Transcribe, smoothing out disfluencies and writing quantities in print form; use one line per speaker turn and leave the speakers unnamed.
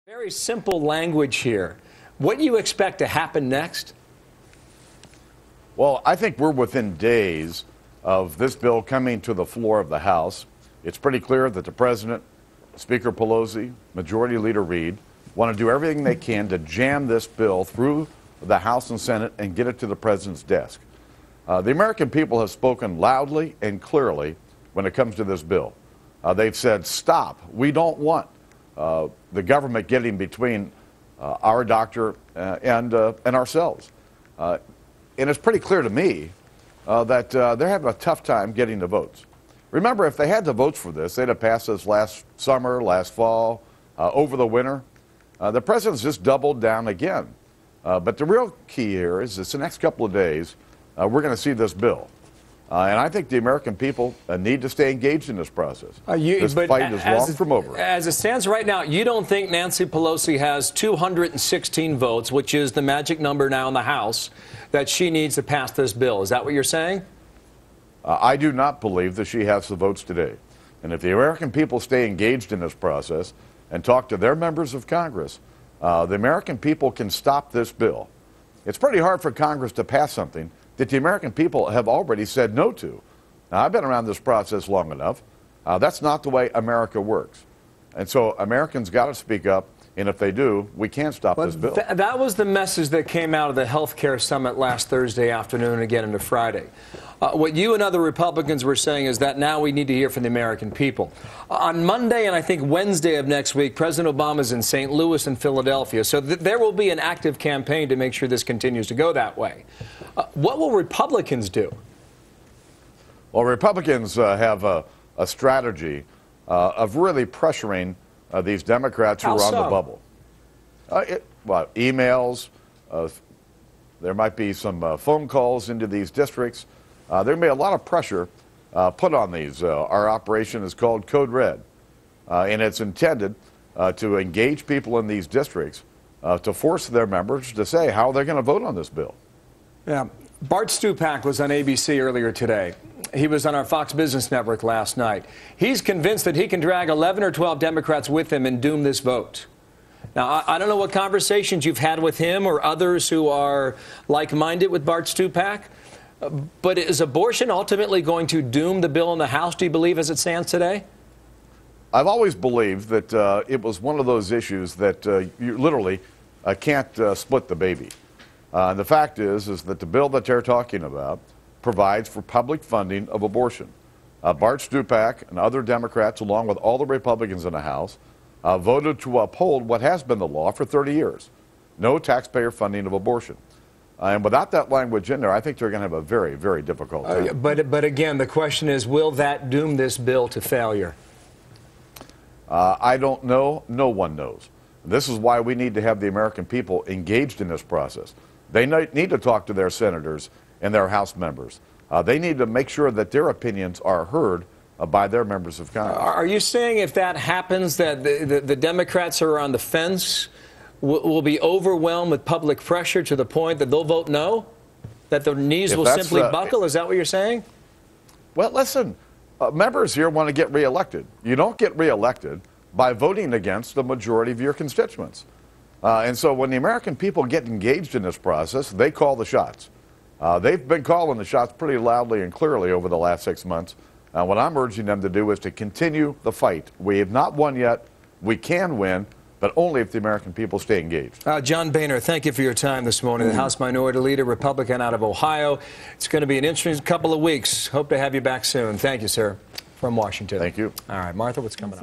Very simple language here. What do you expect to happen next?
Well, I think we're within days of this bill coming to the floor of the House. It's pretty clear that the President, Speaker Pelosi, Majority Leader Reid want to do everything they can to jam this bill through the House and Senate and get it to the President's desk. The American people have spoken loudly and clearly when it comes to this bill. They've said, stop. We don't want the government getting between our doctor and ourselves. And it's pretty clear to me that they're having a tough time getting the votes. Remember, if they had the votes for this, they'd have passed this last summer, last fall, over the winter. The president's just doubled down again. But the real key here is this: the next couple of days, we're going to see this bill. And I think the American people need to stay engaged in this process. This fight is long from over.
As it stands right now, you don't think Nancy Pelosi has 216 votes, which is the magic number now in the House, that she needs to pass this bill. Is that what you're saying?
I do not believe that she has the votes today. And if the American people stay engaged in this process and talk to their members of Congress, the American people can stop this bill. It's pretty hard for Congress to pass something that the American people have already said no to. Now, I've been around this process long enough. That's not the way America works. And so Americans got to speak up, and if they do, we can't stop this bill.
That was the message that came out of the health care summit last Thursday afternoon and again into Friday. What you and other Republicans were saying is that now we need to hear from the American people. On Monday and I think Wednesday of next week, President Obama's in St. Louis and Philadelphia, so there will be an active campaign to make sure this continues to go that way. What will Republicans do?
Well, Republicans have a strategy of really pressuring these Democrats who are on the bubble. Emails, there might be some phone calls into these districts. There may be a lot of pressure put on these. Our operation is called Code Red, and it's intended to engage people in these districts to force their members to say how they're going to vote on this bill.
Yeah. Bart Stupak was on ABC earlier today. He was on our Fox Business Network last night. He's convinced that he can drag 11 or 12 Democrats with him and doom this vote. Now, I don't know what conversations you've had with him or others who are like-minded with Bart Stupak, but is abortion ultimately going to doom the bill in the House, do you believe, as it stands today?
I've always believed that it was one of those issues that you literally can't split the baby. The fact is that the bill that they're talking about provides for public funding of abortion. Bart Stupak and other Democrats, along with all the Republicans in the House, voted to uphold what has been the law for 30 years. No taxpayer funding of abortion. And without that language in there, I think they're going to have a very, very difficult time.
But again, the question is, will that doom this bill to failure?
I don't know. No one knows. This is why we need to have the American people engaged in this process. They need to talk to their senators and their House members. They need to make sure that their opinions are heard by their members of Congress.
Are you saying if that happens that the Democrats are on the fence will be overwhelmed with public pressure to the point that they'll vote no? That their knees will simply buckle? Is that what you're saying?
Well, listen, members here want to get reelected. You don't get reelected by voting against the majority of your constituents. And so when the American people get engaged in this process, they call the shots. They've been calling the shots pretty loudly and clearly over the last 6 months. What I'm urging them to do is to continue the fight. We have not won yet. We can win, but only if the American people stay engaged.
John Boehner, thank you for your time this morning. The House Minority Leader, Republican out of Ohio. It's going to be an interesting couple of weeks. Hope to have you back soon. Thank you, sir, from Washington.
Thank you.
All right, Martha, what's coming up?